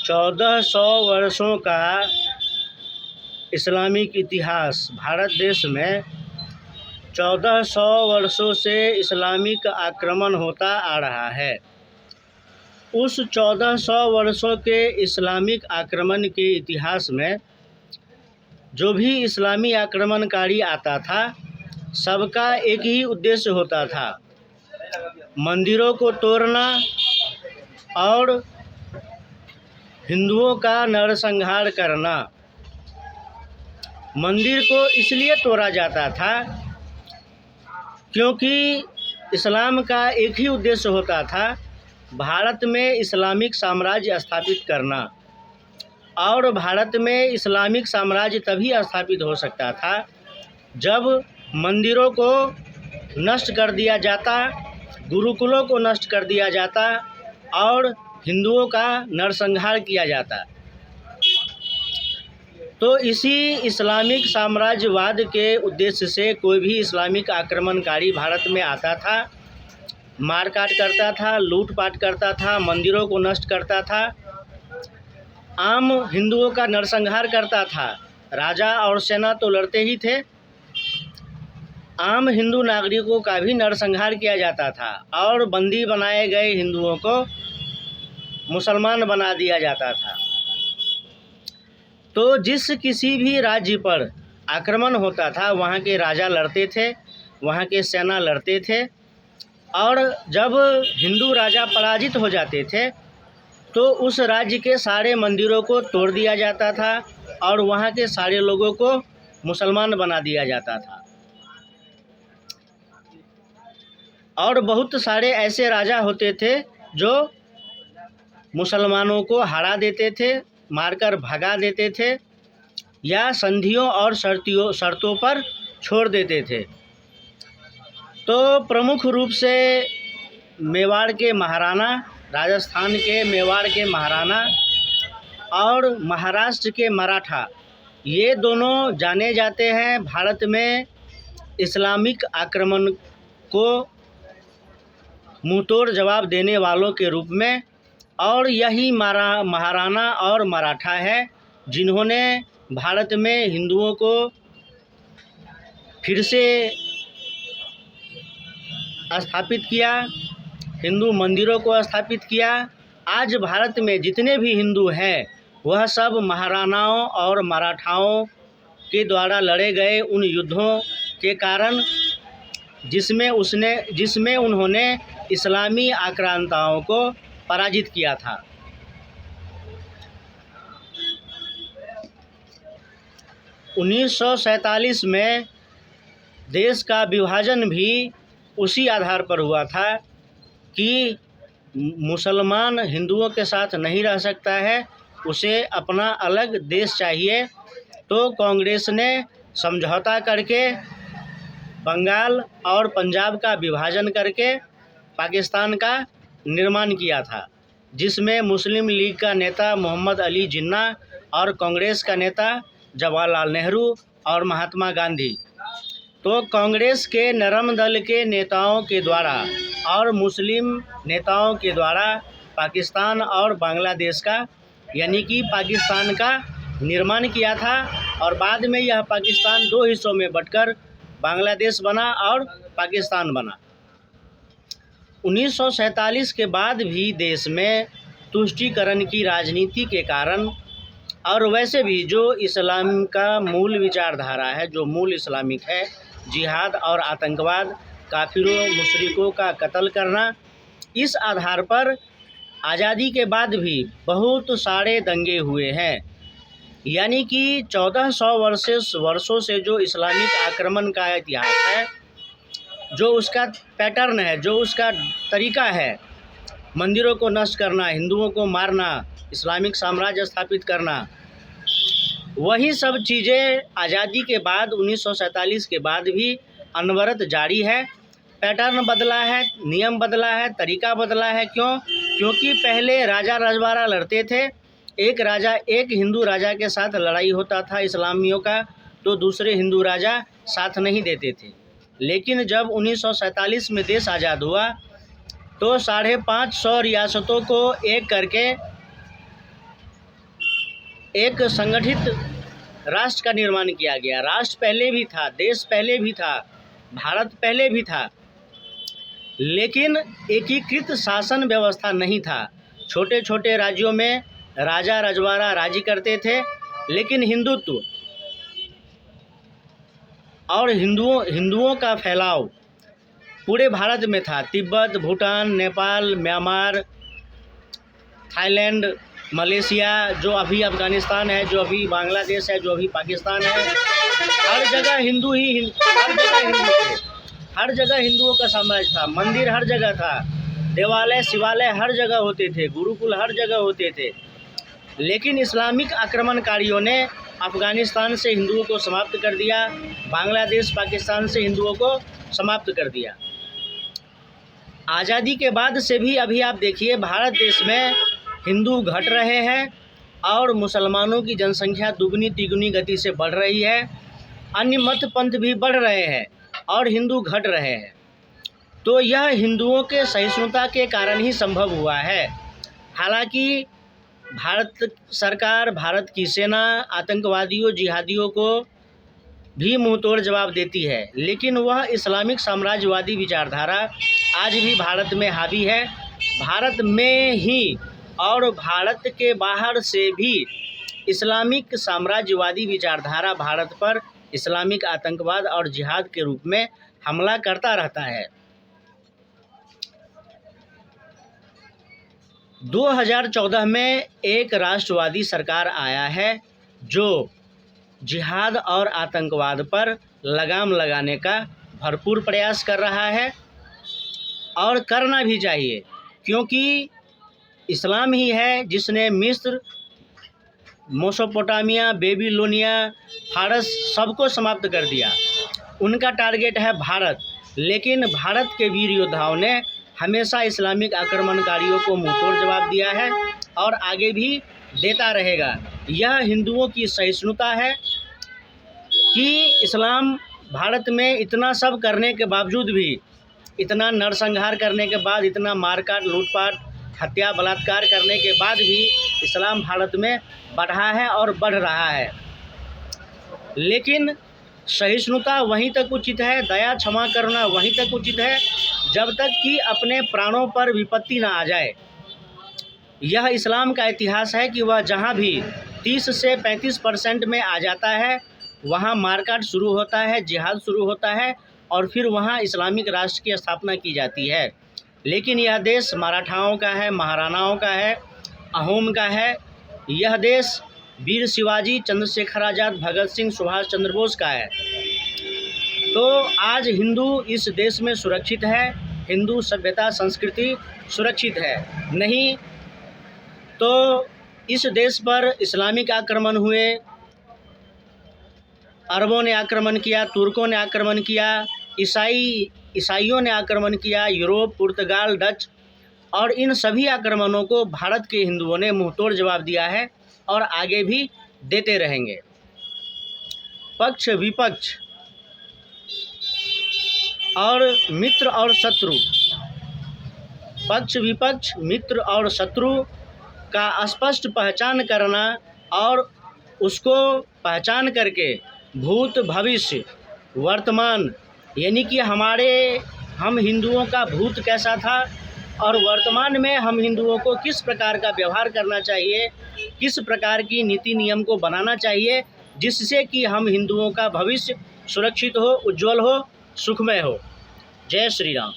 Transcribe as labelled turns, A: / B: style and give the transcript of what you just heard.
A: 1400 वर्षों का इस्लामिक इतिहास। भारत देश में 1400 वर्षों से इस्लामिक आक्रमण होता आ रहा है। उस 1400 वर्षों के इस्लामिक आक्रमण के इतिहास में जो भी इस्लामी आक्रमणकारी आता था, सबका एक ही उद्देश्य होता था, मंदिरों को तोड़ना और हिंदुओं का नरसंहार करना। मंदिर को इसलिए तोड़ा जाता था क्योंकि इस्लाम का एक ही उद्देश्य होता था, भारत में इस्लामिक साम्राज्य स्थापित करना। और भारत में इस्लामिक साम्राज्य तभी स्थापित हो सकता था जब मंदिरों को नष्ट कर दिया जाता, गुरुकुलों को नष्ट कर दिया जाता और हिंदुओं का नरसंहार किया जाता। तो इसी इस्लामिक साम्राज्यवाद के उद्देश्य से कोई भी इस्लामिक आक्रमणकारी भारत में आता था, मारकाट करता था, लूटपाट करता था, मंदिरों को नष्ट करता था, आम हिंदुओं का नरसंहार करता था। राजा और सेना तो लड़ते ही थे, आम हिंदू नागरिकों का भी नरसंहार किया जाता था और बंदी बनाए गए हिंदुओं को मुसलमान बना दिया जाता था। तो जिस किसी भी राज्य पर आक्रमण होता था, वहाँ के राजा लड़ते थे, वहाँ के सेना लड़ते थे, और जब हिंदू राजा पराजित हो जाते थे तो उस राज्य के सारे मंदिरों को तोड़ दिया जाता था और वहाँ के सारे लोगों को मुसलमान बना दिया जाता था। और बहुत सारे ऐसे राजा होते थे जो मुसलमानों को हरा देते थे, मारकर भगा देते थे या संधियों और शर्तों पर छोड़ देते थे। तो प्रमुख रूप से मेवाड़ के महाराणा, राजस्थान के मेवाड़ के महाराणा और महाराष्ट्र के मराठा, ये दोनों जाने जाते हैं भारत में इस्लामिक आक्रमण को मुंहतोड़ जवाब देने वालों के रूप में। और यही महाराणा और मराठा है जिन्होंने भारत में हिंदुओं को फिर से स्थापित किया, हिंदू मंदिरों को स्थापित किया। आज भारत में जितने भी हिंदू हैं वह सब महाराणाओं और मराठाओं के द्वारा लड़े गए उन युद्धों के कारण जिसमें उन्होंने इस्लामी आक्रांताओं को पराजित किया था। 1947 में देश का विभाजन भी उसी आधार पर हुआ था कि मुसलमान हिंदुओं के साथ नहीं रह सकता है, उसे अपना अलग देश चाहिए। तो कांग्रेस ने समझौता करके बंगाल और पंजाब का विभाजन करके पाकिस्तान का निर्माण किया था, जिसमें मुस्लिम लीग का नेता मोहम्मद अली जिन्ना और कांग्रेस का नेता जवाहरलाल नेहरू और महात्मा गांधी। तो कांग्रेस के नरम दल के नेताओं के द्वारा और मुस्लिम नेताओं के द्वारा पाकिस्तान और बांग्लादेश का, यानी कि पाकिस्तान का निर्माण किया था। और बाद में यह पाकिस्तान दो हिस्सों में बंटकर बांग्लादेश बना और पाकिस्तान बना। 1947 के बाद भी देश में तुष्टीकरण की राजनीति के कारण और वैसे भी जो इस्लाम का मूल विचारधारा है, जो मूल इस्लामिक है, जिहाद और आतंकवाद, काफिरों मुशरिकों का कत्ल करना, इस आधार पर आज़ादी के बाद भी बहुत सारे दंगे हुए हैं। यानी कि 1400 वर्षों से जो इस्लामिक आक्रमण का इतिहास है, जो उसका पैटर्न है, जो उसका तरीका है, मंदिरों को नष्ट करना, हिंदुओं को मारना, इस्लामिक साम्राज्य स्थापित करना, वही सब चीज़ें आज़ादी के बाद 1947 के बाद भी अनवरत जारी है। पैटर्न बदला है, नियम बदला है, तरीका बदला है। क्योंकि पहले राजा रजवाड़ा लड़ते थे, एक हिंदू राजा के साथ लड़ाई होता था इस्लामियों का, तो दूसरे हिंदू राजा साथ नहीं देते थे। लेकिन जब 1947 में देश आज़ाद हुआ तो 550 रियासतों को एक करके एक संगठित राष्ट्र का निर्माण किया गया। राष्ट्र पहले भी था, देश पहले भी था, भारत पहले भी था, लेकिन एकीकृत शासन व्यवस्था नहीं था। छोटे छोटे राज्यों में राजा रजवाड़ा राजी करते थे, लेकिन हिंदुत्व और हिंदुओं का फैलाव पूरे भारत में था। Tibet, Bhutan, Nepal, Myanmar, Thailand, Malaysia, जो अभी अफ़गानिस्तान है, जो अभी बांग्लादेश है, जो अभी पाकिस्तान है, हर जगह हिंदू थे। हर जगह हिंदुओं का साम्राज्य था। मंदिर हर जगह था, देवालय शिवालय हर जगह होते थे, गुरुकुल हर जगह होते थे। लेकिन इस्लामिक आक्रमणकारियों ने अफ़गानिस्तान से हिंदुओं को समाप्त कर दिया, बांग्लादेश पाकिस्तान से हिंदुओं को समाप्त कर दिया। आज़ादी के बाद से भी अभी आप देखिए भारत देश में हिंदू घट रहे हैं और मुसलमानों की जनसंख्या दुगनी तिगुनी गति से बढ़ रही है। अन्य मत पंथ भी बढ़ रहे हैं और हिंदू घट रहे हैं। तो यह हिंदुओं के सहिष्णुता के कारण ही संभव हुआ है। हालांकि भारत सरकार, भारत की सेना आतंकवादियों, जिहादियों को भी मुंहतोड़ जवाब देती है, लेकिन वह इस्लामिक साम्राज्यवादी विचारधारा आज भी भारत में हावी है। भारत में ही और भारत के बाहर से भी इस्लामिक साम्राज्यवादी विचारधारा भारत पर इस्लामिक आतंकवाद और जिहाद के रूप में हमला करता रहता है। 2014 में एक राष्ट्रवादी सरकार आया है जो जिहाद और आतंकवाद पर लगाम लगाने का भरपूर प्रयास कर रहा है और करना भी चाहिए, क्योंकि इस्लाम ही है जिसने मिस्र, मेसोपोटामिया, बेबीलोनिया, फारस सबको समाप्त कर दिया। उनका टारगेट है भारत, लेकिन भारत के वीर योद्धाओं ने हमेशा इस्लामिक आक्रमणकारियों को मुंहतोड़ जवाब दिया है और आगे भी देता रहेगा। यह हिंदुओं की सहिष्णुता है कि इस्लाम भारत में इतना सब करने के बावजूद भी, इतना नरसंहार करने के बाद, इतना मारकाट, लूटपाट, हत्या, बलात्कार करने के बाद भी इस्लाम भारत में बढ़ा है और बढ़ रहा है। लेकिन सहिष्णुता वहीं तक उचित है, दया क्षमा करना वहीं तक उचित है जब तक कि अपने प्राणों पर विपत्ति ना आ जाए। यह इस्लाम का इतिहास है कि वह जहाँ भी 30 से 35% में आ जाता है, वहाँ मारकाट शुरू होता है, जिहाद शुरू होता है और फिर वहाँ इस्लामिक राष्ट्र की स्थापना की जाती है। लेकिन यह देश मराठाओं का है, महाराणाओं का है, अहोम का है। यह देश वीर शिवाजी, चंद्रशेखर आज़ाद, भगत सिंह, सुभाष चंद्र बोस का है। तो आज हिंदू इस देश में सुरक्षित है, हिंदू सभ्यता संस्कृति सुरक्षित है। नहीं तो इस देश पर इस्लामिक आक्रमण हुए, अरबों ने आक्रमण किया, तुर्कों ने आक्रमण किया, ईसाइयों ने आक्रमण किया, यूरोप, पुर्तगाल, डच, और इन सभी आक्रमणों को भारत के हिंदुओं ने मुंहतोड़ जवाब दिया है और आगे भी देते रहेंगे। पक्ष विपक्ष और मित्र और शत्रु, पक्ष विपक्ष, मित्र और शत्रु का स्पष्ट पहचान करना और उसको पहचान करके भूत, भविष्य, वर्तमान, यानी कि हम हिंदुओं का भूत कैसा था और वर्तमान में हम हिंदुओं को किस प्रकार का व्यवहार करना चाहिए, किस प्रकार की नीति नियम को बनाना चाहिए, जिससे कि हम हिंदुओं का भविष्य सुरक्षित हो, उज्जवल हो, सुखमय हो। जय श्री राम।